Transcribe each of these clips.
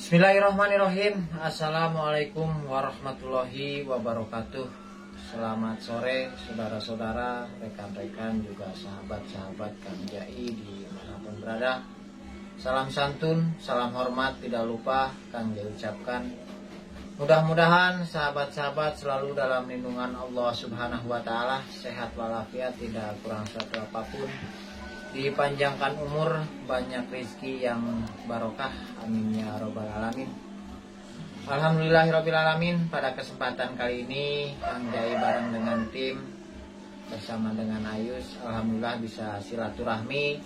Bismillahirrahmanirrahim. Assalamualaikum warahmatullahi wabarakatuh. Selamat sore saudara-saudara, rekan-rekan, juga sahabat-sahabat Kang Jai dimanapun berada. Salam santun, salam hormat tidak lupa Kang Jai ucapkan. Mudah-mudahan sahabat-sahabat selalu dalam lindungan Allah Subhanahu wa Ta'ala, sehat walafiat, tidak kurang suatu apapun, dipanjangkan umur, banyak rezeki yang barokah, amin ya robbal alamin. Alhamdulillahirabbil alamin. Pada kesempatan kali ini Kang Jai bareng dengan tim bersama dengan Ayus, alhamdulillah bisa silaturahmi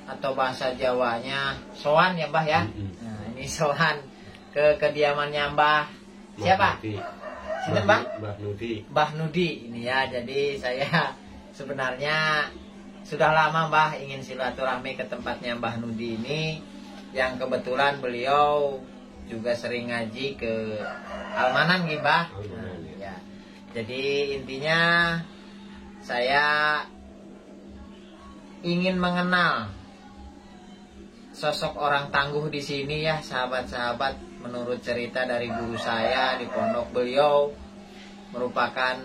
atau bahasa Jawanya sowan ya Mbah ya. Nah, ini sowan ke kediamannya Mbah siapa? Sinten Mbah? Mbah Nudi. Mbah Nudi ini ya. Jadi saya sebenarnya sudah lama Mbah ingin silaturahmi ke tempatnya Mbah Nudi ini, yang kebetulan beliau juga sering ngaji ke Almanan gitu Mbah. Nah, ya. Jadi intinya saya ingin mengenal sosok orang tangguh di sini ya sahabat-sahabat. Menurut cerita dari guru saya di pondok, beliau merupakan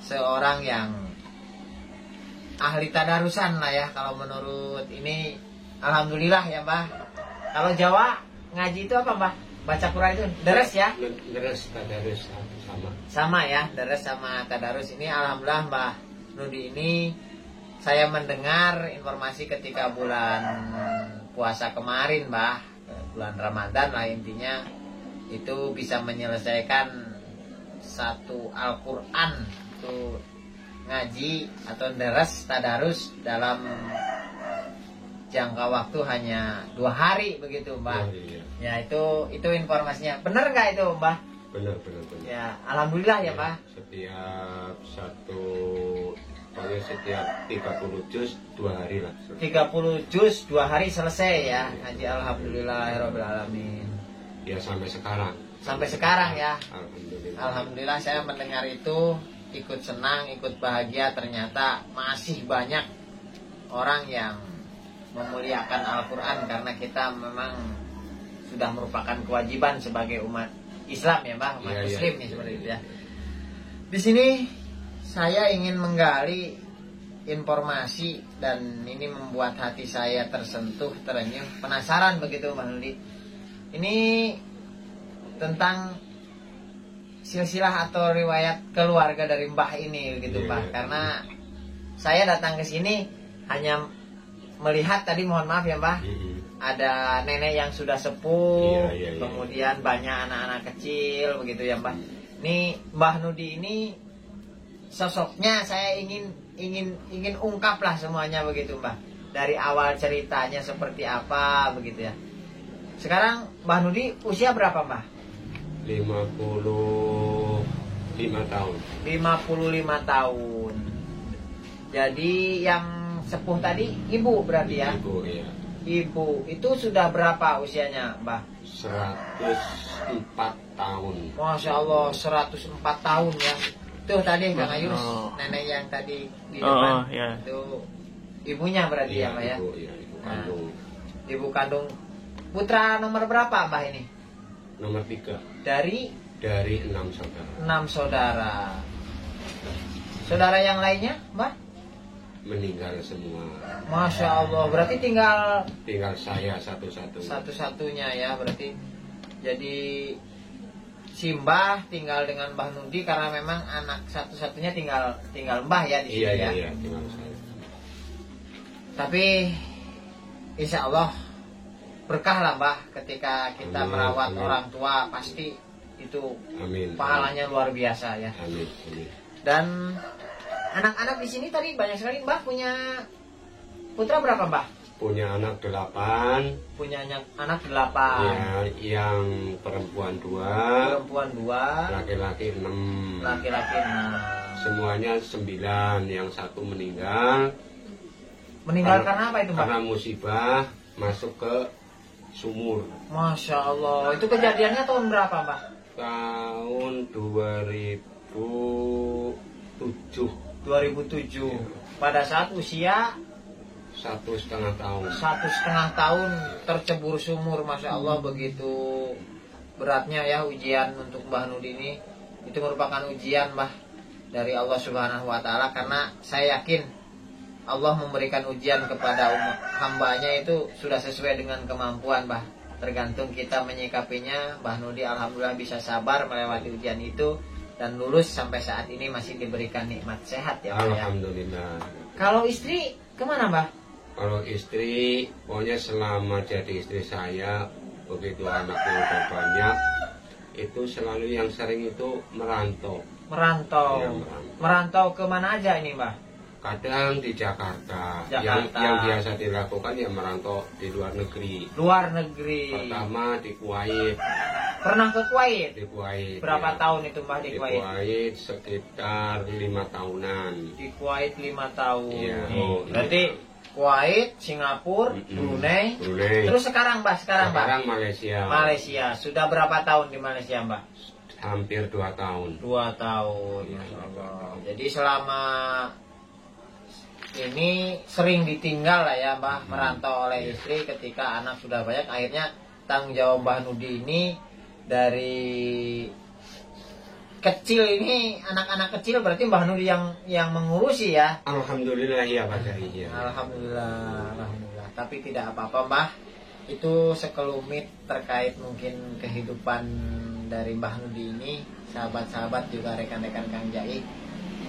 seorang yang ahli tadarusan lah ya. Kalau menurut ini alhamdulillah ya Mbah. Kalau Jawa ngaji itu apa Mbah? Baca Quran itu deres ya? Deres, tadarus sama. Sama ya, deres sama tadarus. Ini alhamdulillah Mbah Nudi ini saya mendengar informasi ketika bulan puasa kemarin Mbah, bulan Ramadan lah intinya, itu bisa menyelesaikan satu Al-Quran itu ngaji atau deres tadarus dalam jangka waktu hanya 2 hari begitu Mbah. Oh, iya. Ya itu informasinya benar nggak itu Mbah? Benar. Ya alhamdulillah ya Mbah. Setiap 30 juz 2 hari lah. 30 juz 2 hari selesai ya ngaji, alhamdulillahirabbil alamin. Ya sampai sekarang. Sampai sekarang ya. Alhamdulillah Saya mendengar itu ikut senang, ikut bahagia. Ternyata masih banyak orang yang memuliakan Al-Quran, karena kita memang sudah merupakan kewajiban sebagai umat Islam ya Mbah, umat Muslim nih seperti itu ya. Di sini saya ingin menggali informasi dan ini membuat hati saya tersentuh, terenyuh, penasaran begitu Mbah Nudi. Ini tentang silsilah atau riwayat keluarga dari Mbah ini gitu Mbah. Karena saya datang ke sini hanya melihat tadi, mohon maaf ya Mbah, ada nenek yang sudah sepuh, kemudian banyak anak-anak kecil begitu ya Mbah. Ini Mbah Nudi ini sosoknya saya ingin ungkap lah semuanya begitu Mbah. Dari awal ceritanya seperti apa begitu ya. Sekarang Mbah Nudi usia berapa Mbah? 55 tahun. 55 tahun. Jadi yang sepuh tadi ibu berarti ya? Ibu, iya. Ibu itu sudah berapa usianya Mbah? 104 tahun. Masya Allah, 104 tahun ya. Tuh tadi Kang Ayus, nenek yang tadi di depan, ya. itu ibunya berarti ya Mbah ya? Ibu kandung. Ibu kandung. Putra nomor berapa Mbah ini? Nomor 3. Dari 6 saudara. 6 saudara. Saudara yang lainnya Mbah? Meninggal semua. Masya Allah, berarti tinggal saya satu-satunya. Satu-satunya ya berarti. Jadi si Mbah tinggal dengan Mbah Nudi karena memang anak satu-satunya tinggal Mbah ya di sini ya. Iya, tinggal saya. Tapi insya Allah berkah lah Mbah ketika kita merawat orang tua, pasti itu pahalanya luar biasa ya. Amin. Dan anak-anak di sini tadi banyak sekali Mbah. Punya putra berapa Mbah? Punya anak 8. Punya anak 8. Ya, yang perempuan 2. Perempuan 2. Laki-laki 6. Laki-laki 6. Semuanya 9. Yang 1 meninggal. Meninggal karena apa itu Mbah? Karena musibah masuk ke sumur. Masya Allah. Itu kejadiannya tahun berapa Mbah? Tahun 2007. 2007. Pada saat usia 1,5 tahun. 1,5 tahun tercebur sumur, Masya Allah, begitu beratnya ya ujian untuk Mbah Nudi ini. Itu merupakan ujian, Mbah, dari Allah Subhanahu wa Ta'ala, karena saya yakin Allah memberikan ujian kepada hambanya itu sudah sesuai dengan kemampuan, Mbah. Tergantung kita menyikapinya. Mbah Nudi alhamdulillah bisa sabar melewati ujian itu dan lulus sampai saat ini masih diberikan nikmat sehat ya, Mbah. Alhamdulillah. Kalau istri kemana, Mbah? Kalau istri, pokoknya selama jadi istri saya, begitu anaknya udah banyak, itu selalu yang sering itu merantau. Merantau. Ya, Merantau kemana aja ini, Mbah? Kadang di Jakarta. Jakarta. Yang biasa dilakukan ya merantau di luar negeri. Luar negeri. Pertama di Kuwait. Pernah ke Kuwait? Di Kuwait. Berapa ya. tahun itu, Mbah, di Di Kuwait? Kuwait sekitar 5 tahunan. Di Kuwait 5 tahun. Iya. Berarti Kuwait, Singapura, Brunei. Terus sekarang, Mbah, Sekarang Mbah? Malaysia. Malaysia. Sudah berapa tahun di Malaysia, Mbah? Hampir 2 tahun. 2 tahun. Masya Allah. Jadi selama ini sering ditinggal lah ya, Mbah, merantau oleh istri ketika anak sudah banyak. Akhirnya tanggung jawab Mbah Nudi ini dari kecil ini, anak-anak kecil berarti Mbah Nudi yang mengurusi ya. Alhamdulillah ya Pak Cai. Ya. Alhamdulillah, alhamdulillah. Tapi tidak apa-apa, Mbah. Itu sekelumit terkait mungkin kehidupan dari Mbah Nudi ini, sahabat-sahabat juga rekan-rekan Kang Jai.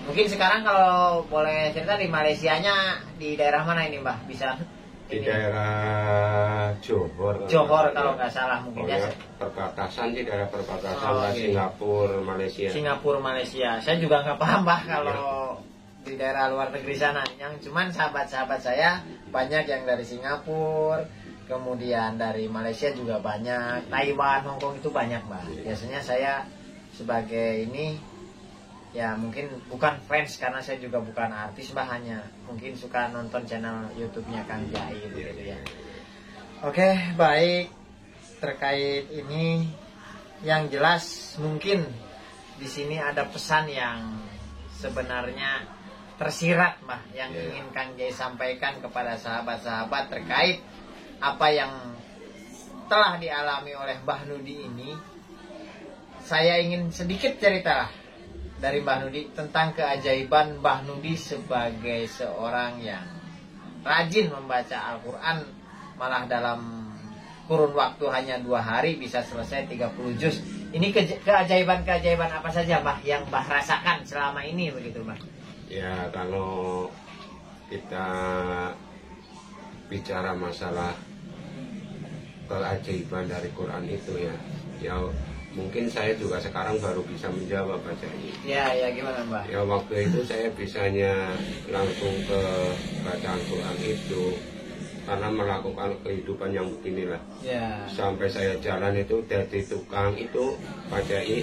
Mungkin sekarang kalau boleh cerita di Malaysianya di daerah mana ini, Mbah? Bisa di ini. Daerah Johor. Johor kalau nggak salah mungkin ya. Perbatasan di daerah perbatasan Okay. Singapura, Malaysia. Singapura, Malaysia. Saya juga nggak paham, Mbah, kalau di daerah luar negeri sana. Yang cuman sahabat-sahabat saya banyak yang dari Singapura, kemudian dari Malaysia juga banyak, Taiwan, Hong Kong itu banyak, Mbah. Biasanya saya sebagai ini ya mungkin bukan fans karena saya juga bukan artis, Mbah, hanya mungkin suka nonton channel YouTube-nya Kang Jai gitu ya. Oke, baik. Terkait ini yang jelas mungkin di sini ada pesan yang sebenarnya tersirat, Mbah, yang ingin Kang Jai sampaikan kepada sahabat-sahabat terkait apa yang telah dialami oleh Mbah Nudi ini. Saya ingin sedikit cerita dari Mbah Nudi tentang keajaiban Mbah Nudi sebagai seorang yang rajin membaca Al-Quran, malah dalam kurun waktu hanya 2 hari bisa selesai 30 juz. Ini keajaiban-keajaiban apa saja, Mbah, yang Mbah rasakan selama ini begitu, Mbah? Ya, kalau kita bicara masalah keajaiban dari Quran itu ya mungkin saya juga sekarang baru bisa menjawab Pak Cai. Ya gimana, Mbah? Ya waktu itu saya bisanya langsung ke bacaan Quran itu karena melakukan kehidupan yang beginilah. Ya. Sampai saya jalan itu dari tukang itu Pak Cai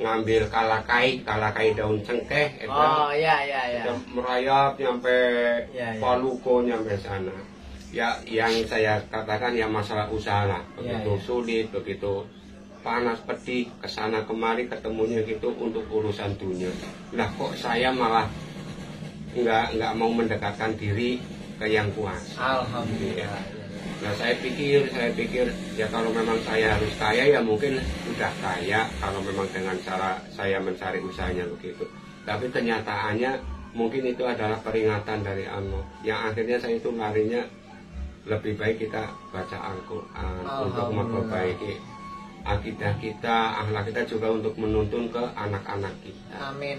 ngambil kalakai daun cengkeh itu. Oh ya. Merayap nyampe Ya. Paluko nyampe sana. Ya yang saya katakan ya masalah usaha lah. Begitu sulit, begitu panas pedih kesana kemari ketemunya gitu untuk urusan dunia. Lah kok saya malah nggak mau mendekatkan diri ke yang kuasa. Alhamdulillah. Nah saya pikir ya kalau memang saya harus kaya ya mungkin udah kaya kalau memang dengan cara saya mencari usahanya begitu. Tapi kenyataannya mungkin itu adalah peringatan dari Allah. Yang akhirnya saya itu larinya lebih baik kita baca Al-Quran untuk memperbaiki akidah kita, akhlak kita, juga untuk menuntun ke anak-anak kita. Amin.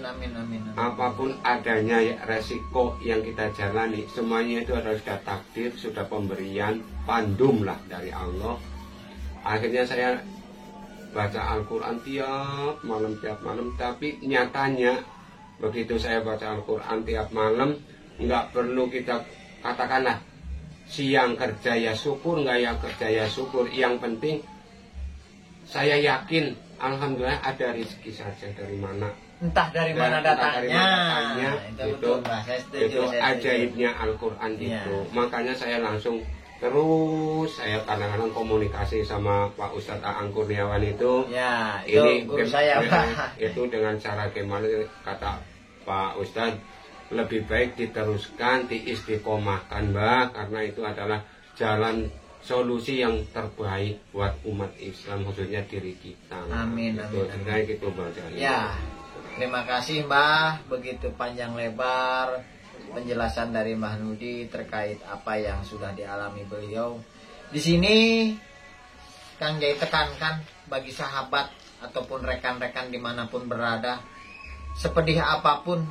Apapun adanya resiko yang kita jalani, semuanya itu adalah sudah takdir, sudah pemberian pandum lah dari Allah. Akhirnya saya baca Al-Quran tiap malam, tapi nyatanya begitu saya baca Al-Quran tiap malam, nggak perlu kita katakanlah siang kerja ya syukur, nggak ya kerja ya syukur. Yang penting saya yakin, alhamdulillah ada rezeki saja dari mana. Entah dari mana datangnya. Itu ajaibnya Al-Quran itu. Makanya saya langsung terus saya kadang-kadang komunikasi sama Pak Ustadz Aang Kurniawan itu. Ya, itu ini guru saya, Pak. Itu dengan cara gimana kata Pak Ustadz, lebih baik diteruskan, diistiqomahkan Mbak, karena itu adalah jalan solusi yang terbaik buat umat Islam, khususnya diri kita. Amin, gitu, amin, amin. Gitu, Mbak. Ya, terima kasih Mbah, begitu panjang lebar penjelasan dari Mbah Nudi terkait apa yang sudah dialami beliau. Di sini Kang Jai tekankan bagi sahabat ataupun rekan-rekan dimanapun berada, sepedih apapun,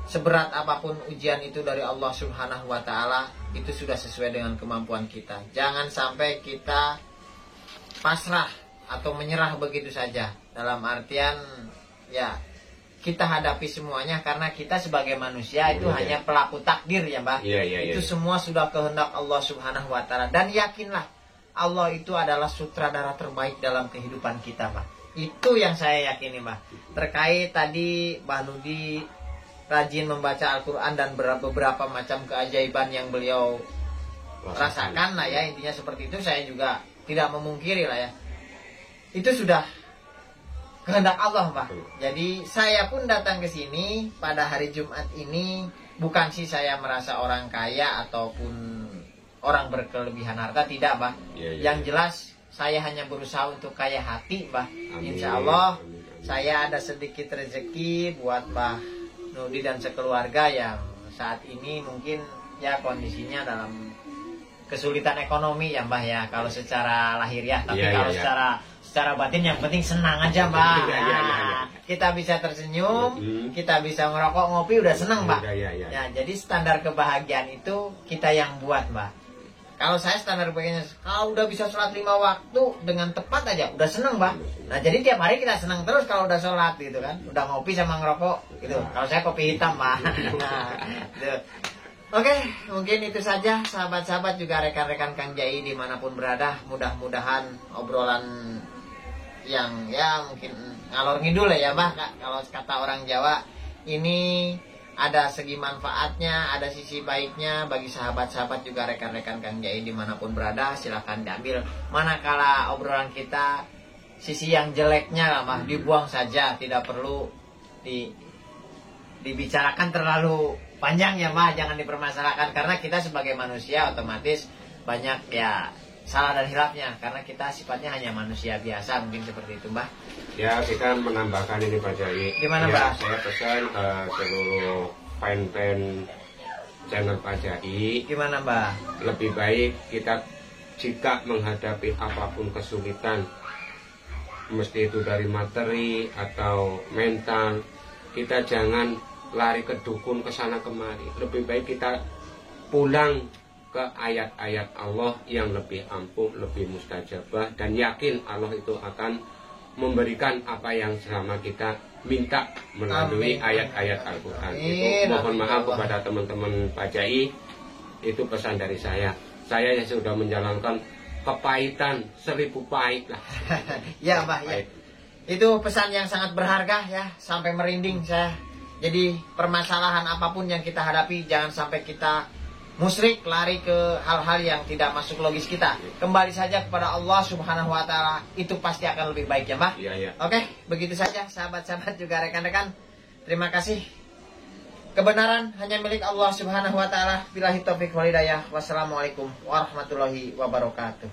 seberat apapun ujian itu dari Allah Subhanahu wa Ta'ala, itu sudah sesuai dengan kemampuan kita. Jangan sampai kita pasrah atau menyerah begitu saja. Dalam artian ya kita hadapi semuanya, karena kita sebagai manusia itu hanya pelaku takdir ya Mbak. Itu semua sudah kehendak Allah Subhanahu wa Ta'ala. Dan yakinlah Allah itu adalah sutradara terbaik dalam kehidupan kita Mbak. Itu yang saya yakini Mbak. Terkait tadi Mbah Nudi rajin membaca Al-Quran dan beberapa macam keajaiban yang beliau rasakan lah ya, intinya seperti itu. Saya juga tidak memungkiri lah ya, itu sudah kehendak Allah Pak. Jadi saya pun datang ke sini pada hari Jumat ini bukan sih saya merasa orang kaya ataupun orang berkelebihan harta, tidak Pak. Yang jelas saya hanya berusaha untuk kaya hati Pak. Insya Allah saya ada sedikit rezeki buat Mbah Nudi dan sekeluarga yang saat ini mungkin ya kondisinya dalam kesulitan ekonomi ya Mbah ya, kalau secara lahiriah. Tapi kalau secara batin yang penting senang aja Mbah. Kita bisa tersenyum, kita bisa ngerokok, ngopi, udah senang Mbah. Ya, jadi standar kebahagiaan itu kita yang buat Mbah. Kalau saya standar kebahagiaannya, kalau udah bisa sholat 5 waktu dengan tepat aja udah seneng Mbah. Nah jadi tiap hari kita senang terus kalau udah sholat gitu kan, udah ngopi sama ngerokok gitu. Kalau saya kopi hitam Mbah. Gitu. Oke, mungkin itu saja sahabat-sahabat juga rekan-rekan Kang Jai dimanapun berada. Mudah-mudahan obrolan yang ya mungkin ngalor ngidul ya Mbah, kalau kata orang Jawa, ini ada segi manfaatnya, ada sisi baiknya bagi sahabat-sahabat juga rekan-rekan Kang Jai dimanapun berada. Silahkan diambil. Manakala obrolan kita sisi yang jeleknya lah Mbah, dibuang saja, tidak perlu dibicarakan terlalu panjang ya Mbah, jangan dipermasalahkan, karena kita sebagai manusia otomatis banyak ya salah dan hilafnya, karena kita sifatnya hanya manusia biasa, mungkin seperti itu Mbah. Ya, kita menambahkan ini Pak Jai. Gimana Mbah? Saya pesan ke seluruh fan-fan channel Pak Jai. Gimana Mbah? Lebih baik kita jika menghadapi apapun kesulitan, mesti itu dari materi atau mental, kita jangan lari ke dukun ke sana kemari. Lebih baik kita pulang ke ayat-ayat Allah yang lebih ampuh, lebih mustajabah, dan yakin Allah itu akan memberikan apa yang selama kita minta melalui ayat-ayat Al-Quran. Itu mohon maaf kepada teman-teman Pak Jai, itu pesan dari saya. Saya yang sudah menjalankan kepahitan 1000 pahit lah. Ya Mbah ya. Itu pesan yang sangat berharga ya, sampai merinding saya. Jadi permasalahan apapun yang kita hadapi, jangan sampai kita musyrik, lari ke hal-hal yang tidak masuk logis kita. Kembali saja kepada Allah Subhanahu wa Ta'ala, itu pasti akan lebih baik ya Mbah. Oke, begitu saja sahabat-sahabat juga rekan-rekan. Terima kasih. Kebenaran hanya milik Allah Subhanahu wa Ta'ala. Billahi taufiq wal hidayah. Wassalamualaikum warahmatullahi wabarakatuh.